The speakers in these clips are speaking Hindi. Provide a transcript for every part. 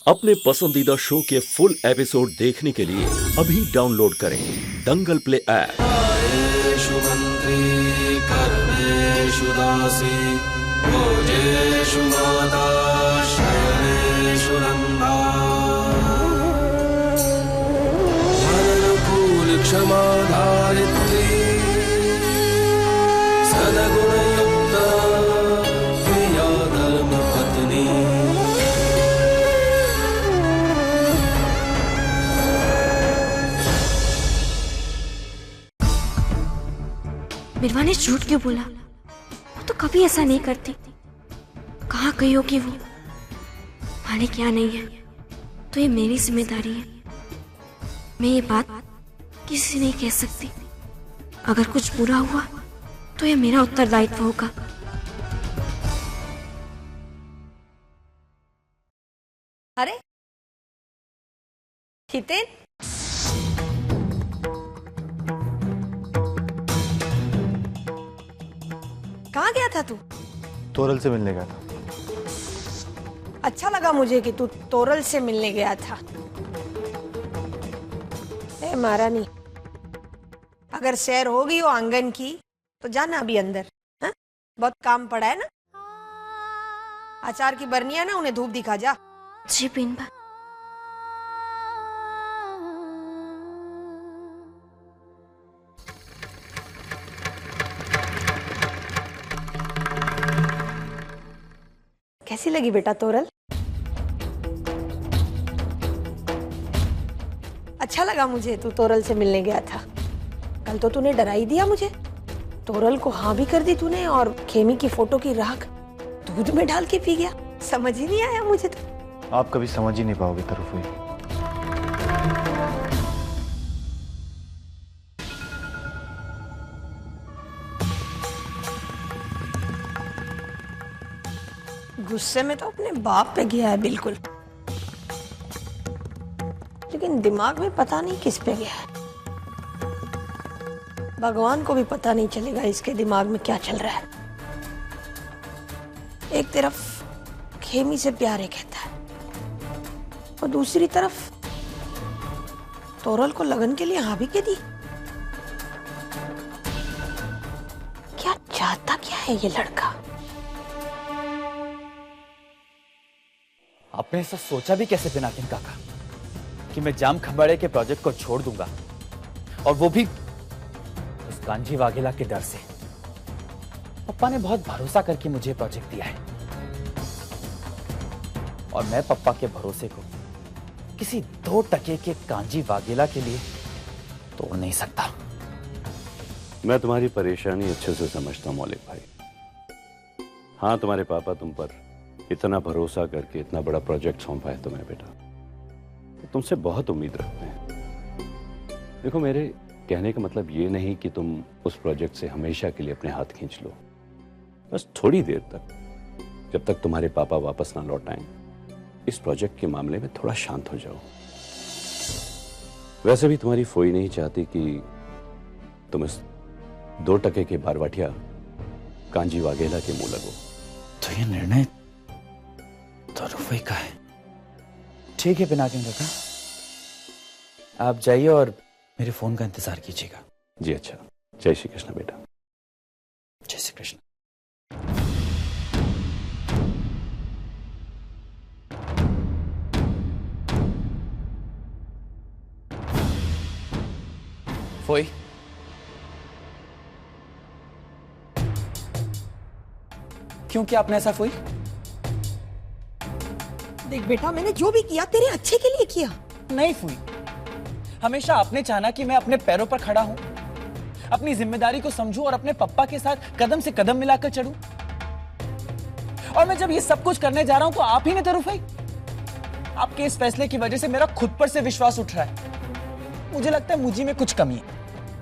अपने पसंदीदा शो के फुल एपिसोड देखने के लिए अभी डाउनलोड करें दंगल प्ले ऐप। आयेषु मंत्री कर्मेषु दासी भोजेषु माता शयनेषु नंदा धनकुल क्षमा धारित्री सद्गुणयुक्ता प्रिया धर्मपत्नी। बिरवा ने झूठ क्यों बोला? वो तो कभी ऐसा नहीं करती। कहाँ गई होगी वो? मालिक यहाँ नहीं है तो ये मेरी जिम्मेदारी है। मैं ये बात किसी से नहीं कह सकती। अगर कुछ बुरा हुआ तो ये मेरा उत्तरदायित्व होगा। अरे हितेन, कहाँ गया था तू? तोरल से मिलने गया था। अच्छा लगा मुझे कि तू तोरल से मिलने गया था। ए महारानी, अगर सैर होगी वो आंगन की तो जाना अभी अंदर। हा? बहुत काम पड़ा है ना। अचार की बरनियां ना, उन्हें धूप दिखा जा। जी बीनबा। कैसी लगी बेटा तोरल? अच्छा लगा मुझे तू तोरल से मिलने गया था। कल तो तूने डरा ही दिया मुझे। तोरल को हाँ भी कर दी तूने और खेमी की फोटो की राख दूध में डाल के पी गया। समझ ही नहीं आया मुझे तो। आप कभी समझ ही नहीं पाओगे तरफुई। गुस्से में तो अपने बाप पे गया है बिल्कुल, लेकिन दिमाग में पता नहीं किस पे गया है। भगवान को भी पता नहीं चलेगा इसके दिमाग में क्या चल रहा है। एक तरफ खेमी से प्यारे कहता है और दूसरी तरफ तोरल को लगन के लिए हाँ भी कह दी। क्या चाहता क्या है ये लड़का? आपने ऐसा सोचा भी कैसे पिनाकिन काका कि मैं जाम खंबाड़े के प्रोजेक्ट को छोड़ दूंगा, और वो भी उस कांजी वाघेला के डर से। पप्पा ने बहुत भरोसा करके मुझे प्रोजेक्ट दिया है और मैं पप्पा के भरोसे को किसी 2 टके के कांजी वाघेला के लिए तोड़ नहीं सकता। मैं तुम्हारी परेशानी अच्छे से समझता हूं मौलिक भाई। हाँ, तुम्हारे पापा तुम पर इतना भरोसा करके इतना बड़ा प्रोजेक्ट सौंपा है तुम्हें बेटा, तो तुमसे बहुत उम्मीद रखते हैं। देखो, मेरे कहने का मतलब ये नहीं कि तुम उस प्रोजेक्ट से हमेशा के लिए अपने हाथ खींच लो। बस थोड़ी देर तक, जब तक तुम्हारे पापा वापस ना लौट आए, इस प्रोजेक्ट के मामले में थोड़ा शांत हो जाओ। वैसे भी तुम्हारी फोई नहीं चाहती कि तुम इस 2 टके के बारवाटिया कांजी वाघेला के मुंह लगो। तो ये निर्णय तरफुई का है। ठीक है पिनाकिन काका, आप जाइए और मेरे फोन का इंतजार कीजिएगा। जी अच्छा। जय श्री कृष्ण बेटा। जय श्री कृष्ण। फोई, क्यों किया आपने ऐसा फोई? देख बेटा, मैंने जो भी किया तेरे अच्छे के लिए किया। नहीं फूई, हमेशा आपने चाहा कि मैं अपने पैरों पर खड़ा हूं, अपनी जिम्मेदारी को समझूं और अपने पप्पा के साथ कदम से कदम मिलाकर चलूं। और मैं जब ये सब कुछ करने जा रहा हूं तो आप ही ने तरफुई। आपके इस फैसले की वजह से मेरा खुद पर से विश्वास उठ रहा है। मुझे लगता है मुझे में कुछ कमी है,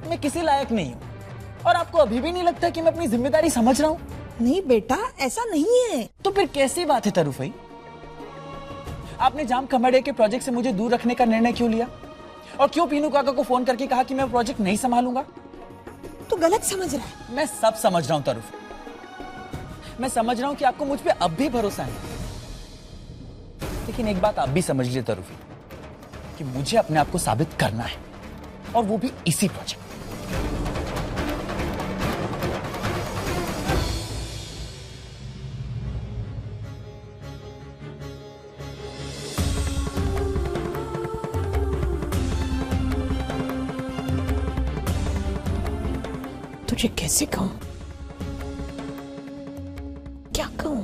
मैं किसी लायक नहीं हूं। और आपको अभी भी नहीं लगता कि मैं अपनी जिम्मेदारी समझ रहा हूं? नहीं बेटा, ऐसा नहीं है। तो फिर कैसी बात है तरफुई? आपने जाम खंबाड़े के प्रोजेक्ट से मुझे दूर रखने का निर्णय क्यों लिया? और क्यों पीनू काका को फोन करके कहा कि मैं प्रोजेक्ट नहीं संभालूंगा? तो गलत समझ रहा है। मैं सब समझ रहा हूं तरुफ। मैं समझ रहा हूं कि आपको मुझ पे अब भी भरोसा है, लेकिन एक बात आप भी समझ लीजिए तरुफी कि मुझे अपने आप को साबित करना है, और वो भी इसी प्रोजेक्ट। तुझे कैसे कहूं, क्या कहूं?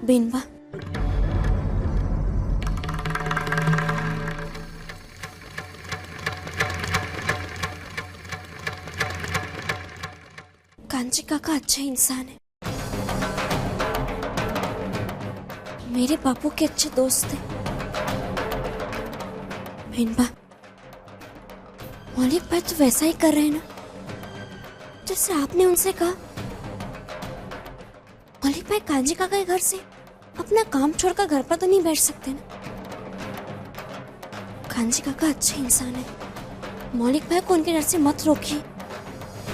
बिनबा, कांची काका अच्छा इंसान है, मेरे बापू के अच्छे दोस्त थे। बिनबा, मौलिक भाई तो वैसा ही कर रहे हैं ना जैसे आपने उनसे कहा। मौलिक भाई कांजी काका के घर से अपना काम छोड़कर घर पर तो नहीं बैठ सकते ना। कांजी काका अच्छे इंसान है, मौलिक भाई को उनके घर से मत रोकिए।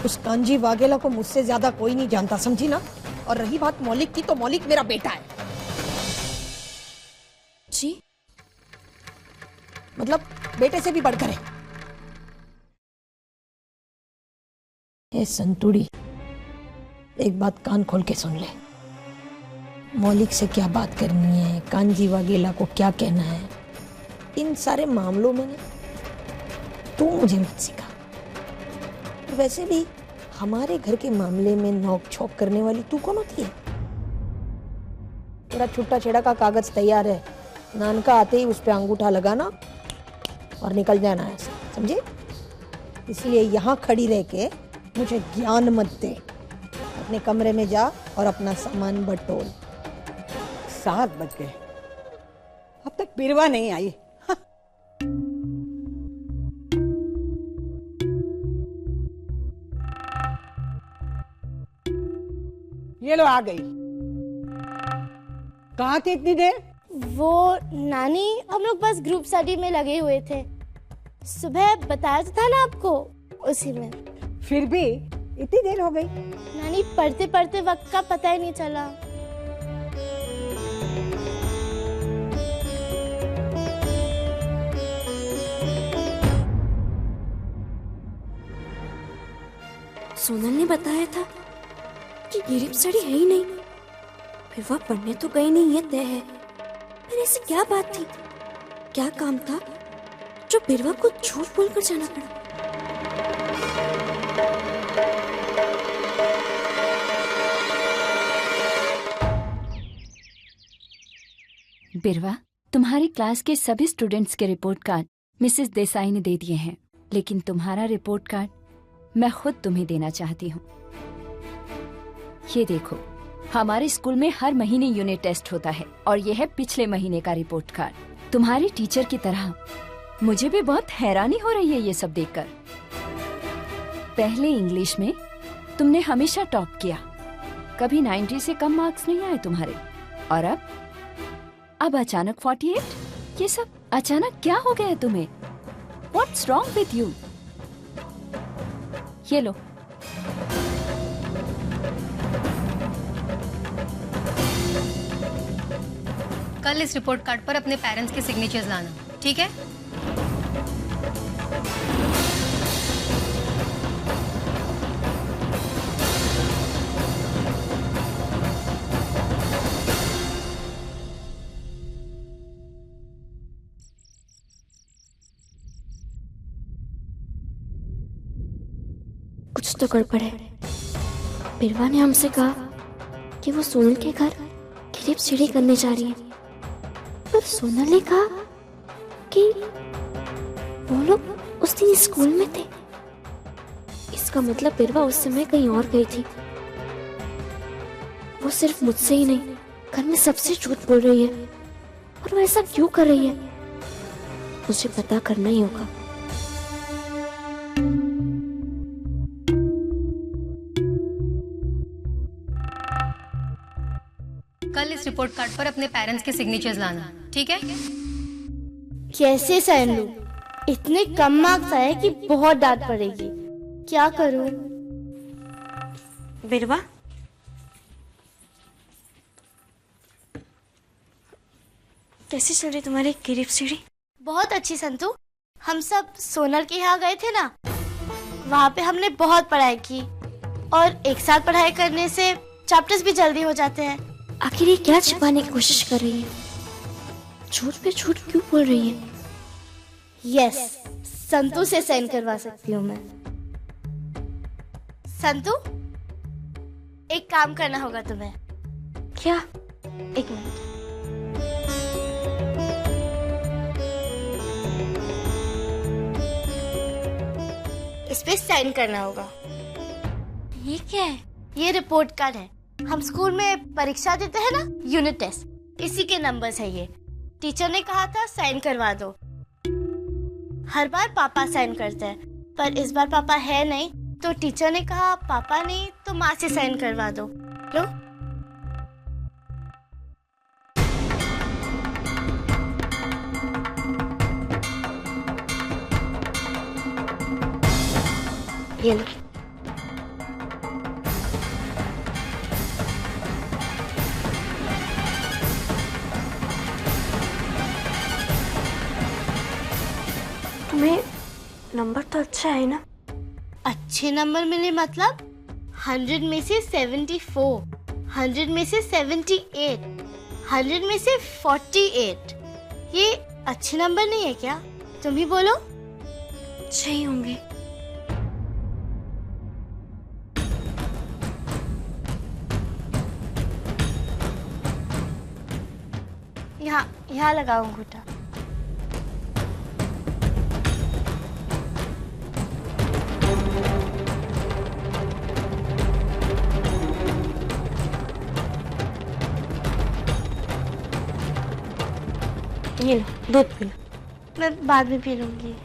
उस कांजी वाघेला को मुझसे ज्यादा कोई नहीं जानता, समझी ना? और रही बात मौलिक की, तो मौलिक मेरा बेटा है। जी? मतलब बेटे से भी बढ़कर है। ए संतुड़ी, एक बात कान खोल के सुन ले। मौलिक से क्या बात करनी है, कांजी वाघेला को क्या कहना है, इन सारे मामलों में ना तू मुझे मत सिखा। वैसे भी हमारे घर के मामले में नोक झोंक करने वाली तू कौन होती है? तेरा छुट्टा छेड़ा का कागज तैयार है, नानका आते ही उस पे अंगूठा लगाना और निकल जाना है, समझे? इसलिए यहाँ खड़ी रह के मुझे ज्ञान मत दे। अपने कमरे में जा और अपना सामान बटोर। 7 बज गए, अब तक बिरवा नहीं आई। हाँ। ये लो आ गई। कहाँ थी इतनी देर? वो नानी, हम लोग बस ग्रुप स्टडी में लगे हुए थे। सुबह बताया तो था ना आपको, उसी में। फिर भी इतनी देर हो गई। नानी, पढ़ते पढ़ते वक्त का पता ही नहीं चला। सोनल ने बताया था कि गिरिप सड़ी है ही नहीं, फिर वह पढ़ने तो गई नहीं, ये तय है। फिर ऐसी क्या बात थी, क्या काम था जो बिरवा को झूठ बोलकर जाना पड़ा? बिरवा, तुम्हारी क्लास के सभी स्टूडेंट्स के रिपोर्ट कार्ड मिसेस देसाई ने दे दिए हैं, लेकिन तुम्हारा रिपोर्ट कार्ड मैं खुद तुम्हें देना चाहती हूँ। ये देखो, हमारे स्कूल में हर महीने यूनिट टेस्ट होता है और ये है पिछले महीने का रिपोर्ट कार्ड। तुम्हारी टीचर की तरह मुझे भी बहुत हैरानी हो रही है ये सब देखकर। पहले इंग्लिश में तुमने हमेशा टॉप किया, कभी 90 से कम मार्क्स नहीं आए तुम्हारे, और अब अचानक 48? ये सब अचानक क्या हो गया तुम्हें? What's wrong with you? ये लो। कल इस रिपोर्ट कार्ड पर अपने पेरेंट्स के सिग्नेचर्स लाना, ठीक है? कुछ तो गड़बड़ है। बिरवा ने हमसे कहा कि वो सोनल के घर गिरिप सीढ़ी करने जा रही है, पर सोनल ने कहा कि वो लोग उस दिन स्कूल में थे। इसका मतलब बिरवा उस समय कहीं और गई थी। वो सिर्फ मुझसे ही नहीं, घर में सबसे झूठ बोल रही है। और वो ऐसा क्यों कर रही है, मुझे पता करना ही होगा। कल इस रिपोर्ट कार्ड पर अपने पेरेंट्स के सिग्नेचर्स लाना, ठीक है? कैसे साइन लूं? इतने कम मार्क्स आए कि बहुत डांट पड़ेगी। क्या करूं? बिरवा, कैसी चल रही तुम्हारी गिरिफ सीढ़ी? बहुत अच्छी संतु। हम सब सोनल के यहाँ गए थे ना, वहाँ पे हमने बहुत पढ़ाई की और एक साथ पढ़ाई करने से चैप्टर्स भी जल्दी हो जाते हैं। आखिर ये क्या छिपाने की कोशिश कर रही है? झूठ पे झूठ क्यों बोल रही है? यस, संतु से साइन करवा सकती हूँ मैं। संतु, एक काम करना होगा तुम्हें। क्या? एक मिनट। इस पे साइन करना होगा। ये क्या है? ये रिपोर्ट कार्ड है। हम स्कूल में परीक्षा देते हैं ना, यूनिट टेस्ट, इसी के नंबर्स है ये। टीचर ने कहा था साइन करवा दो। हर बार पापा साइन करते हैं, पर इस बार पापा है नहीं, तो टीचर ने कहा पापा नहीं तो माँ से साइन करवा दो। लो। ये लो। तुम्हें नंबर तो अच्छा है ना? अच्छे नंबर मिले मतलब 100 में से 74, 100 में से 78, 100 में से 48। ये अच्छे नंबर नहीं है क्या? तुम ही बोलो। सही होंगे। यहाँ लगाओ अंगूठा। ये लो, दूध पी लो। मैं बाद में पी लूंगी।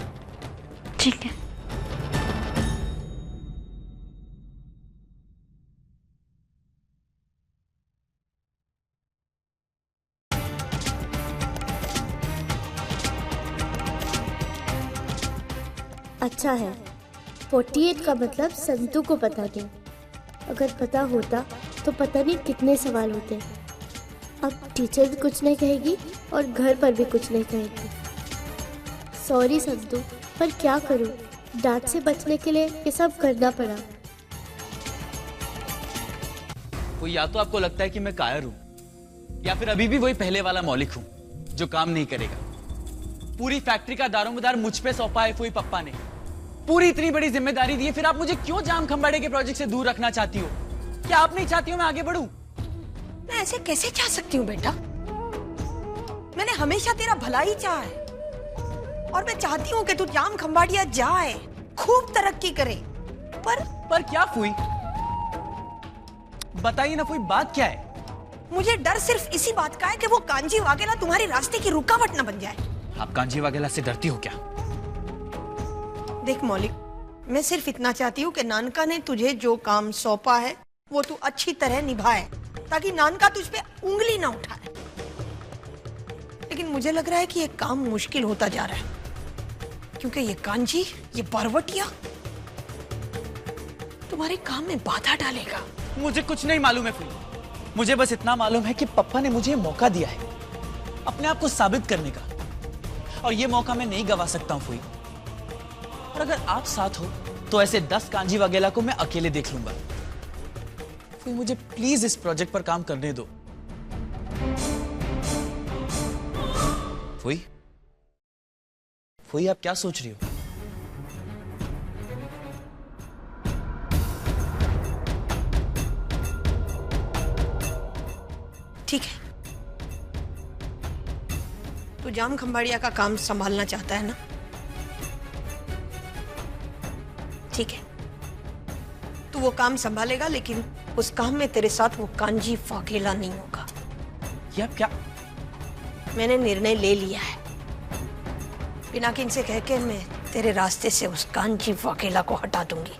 ठीक है। अच्छा है, 48 का मतलब संतु को पता नहीं। अगर पता होता तो पता नहीं कितने सवाल होते। अब टीचर भी कुछ नहीं कहेगी और घर पर भी कुछ नहीं कहेगी। सॉरी संतु, पर क्या करूं, डांट से बचने के लिए ये सब करना पड़ा। वो या तो आपको लगता है कि मैं कायर हूं, या फिर अभी भी वही पहले वाला मौलिक हूं जो काम नहीं करेगा। पूरी फैक्ट्री का दारोमदार मुझ पे सौंपा है फूई पप्पा ने। पूरी इतनी बड़ी जिम्मेदारी दी है, फिर आप मुझे क्यों जाम खंबाड़े के प्रोजेक्ट से दूर रखना चाहती हो? क्या आप नहीं चाहती हो मैं आगे बढ़ूं? मैं ऐसे कैसे चाह सकती हूँ बेटा? मैंने हमेशा तेरा भला ही चाहा है और मैं चाहती हूँ कि तू जाम खंबाड़िया जाए, खूब तरक्की करे। पर क्या फूई? बताइए ना फूई, बात क्या है? मुझे डर सिर्फ इसी बात का है कि वो कांजी वाघेला तुम्हारे रास्ते की रुकावट न बन जाए। आप कांजी वाघेला से डरती हो क्या? देख मौलिक, मैं सिर्फ इतना चाहती हूँ कि नानका ने तुझे जो काम सौंपा है वो तू अच्छी तरह निभाए, ताकि नानका तुझ पे उंगली ना उठाए। लेकिन मुझे लग रहा है कि ये काम मुश्किल होता जा रहा है, क्योंकि ये कांजी, ये बरवटिया तुम्हारे काम में बाधा डालेगा। मुझे कुछ नहीं मालूम है फूई, मुझे बस इतना मालूम है कि पप्पा ने मुझे मौका दिया है अपने आप को साबित करने का, और ये मौका मैं नहीं गवा सकता हूं फूई। और अगर आप साथ हो तो ऐसे 10 कांजी वगैरह को मैं अकेले देख लूंगा। फूई मुझे प्लीज इस प्रोजेक्ट पर काम करने दो। फूई, फूई आप क्या सोच रही हो? ठीक है, तू जाम खंबाड़िया का काम संभालना चाहता है ना? ठीक है, तू वो काम संभालेगा, लेकिन उस काम में तेरे साथ वो कांजी वाघेला नहीं होगा। ये क्या मैंने निर्णय ले लिया है। पिनाकिन से कह के मैं तेरे रास्ते से उस कांची वाकेला को हटा दूंगी।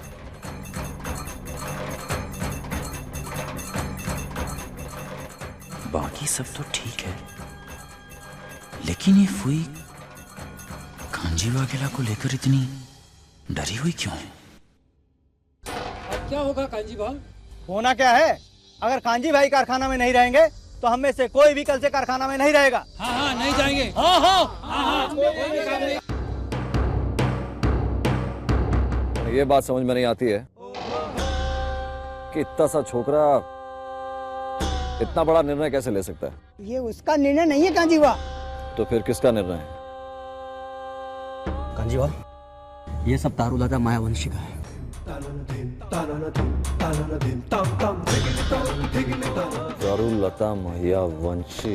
बाकी सब तो ठीक है, लेकिन ये फुई कांजी वाकेला को लेकर इतनी डरी हुई क्यों है? क्या होगा कांजी भाई? होना क्या है, अगर कांजी भाई कारखाना में नहीं रहेंगे तो हम में से कोई भी कल से कारखाना में नहीं रहेगा। हाँ नहीं जाएंगे। ये बात समझ में नहीं आती है कि इतना सा छोकरा इतना बड़ा निर्णय कैसे ले सकता है। ये उसका निर्णय नहीं है कांजी भाई। तो फिर किसका निर्णय है? कांजी भाई, ये सब तारुलता मायावंशी का है। तारुलता मायावंशी।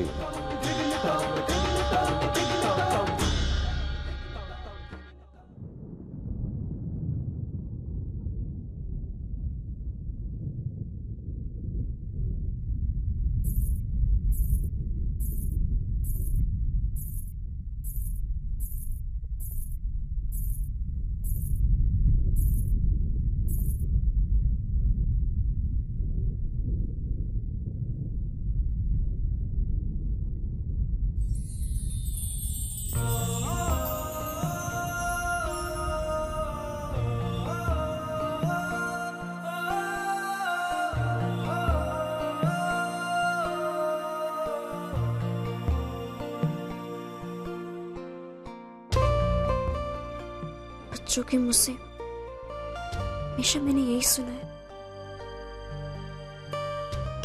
बच्चों के मुंह से हमेशा मैंने यही सुना है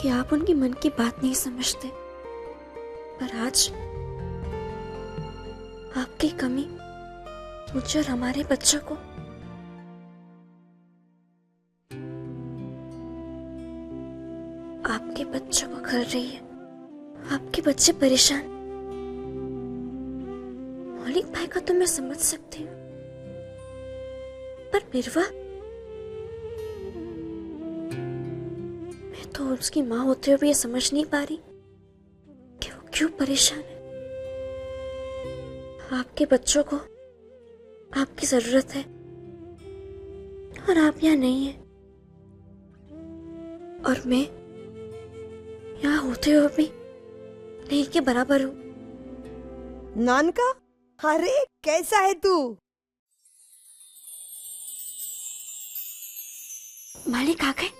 कि आप उनकी मन की बात नहीं समझते, पर आज आपकी कमी मुझे और हमारे बच्चों को आपके बच्चों को खल रही है। आपके बच्चे परेशान। मौलिक भाई का तो मैं समझ सकती हूँ, पर बिरवा, मैं तो उसकी माँ होते हुए ये समझ नहीं पा रही कि वो क्यों परेशान है। आपके बच्चों को आपकी जरूरत है और आप यहाँ नहीं है, और मैं यहाँ होते हुए भी नहीं के बराबर हूँ। नानका, अरे कैसा है तू? मालिक आ गए।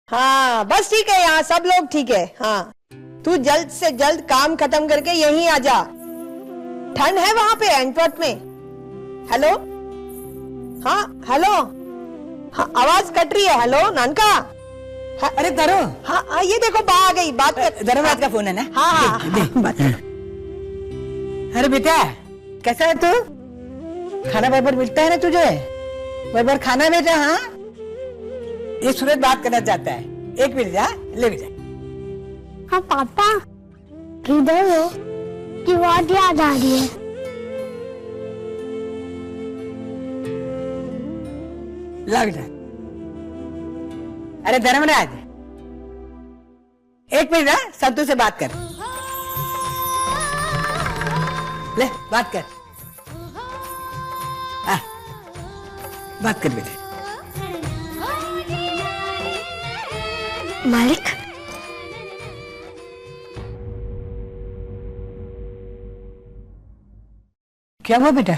हाँ बस ठीक है, यहाँ सब लोग ठीक है। हाँ तू जल्द से जल्द काम खत्म करके यहीं आ जा। ठंड है वहाँ पे एंटवर्प में। हेलो, हाँ हेलो, हाँ आवाज कट रही है। हेलो नानका। हाँ, अरे दरो। हाँ ये देखो बा आ गई, बात कर। धर्मराज का फोन है ना? हाँ दे, बात कर। अरे बेटा कैसा है तू? खाना बराबर मिलता है ना तुझे? बराबर खाना बेटा। हाँ ये सूरज बात करना चाहता है, एक मिनट जा, ले बेटा। हाँ पापा किधर हो? कि बहुत याद आ रही है। ला बेटा। अरे धर्मराज एक मिनट ना, संतू से बात कर। ले बात कर। बात कर बेटे। मालिक, क्या हुआ बेटा?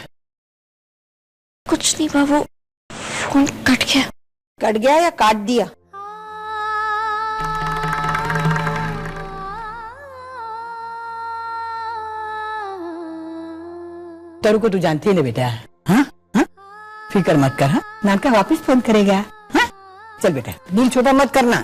कुछ नहीं बाबू, फोन कट गया। कट गया या काट दिया? तरु को तू जानती है ना बेटा। हाँ हाँ फिक्र मत कर। हाँ नानका वापस फोन करेगा। हाँ चल बेटा, दिल छोटा मत करना।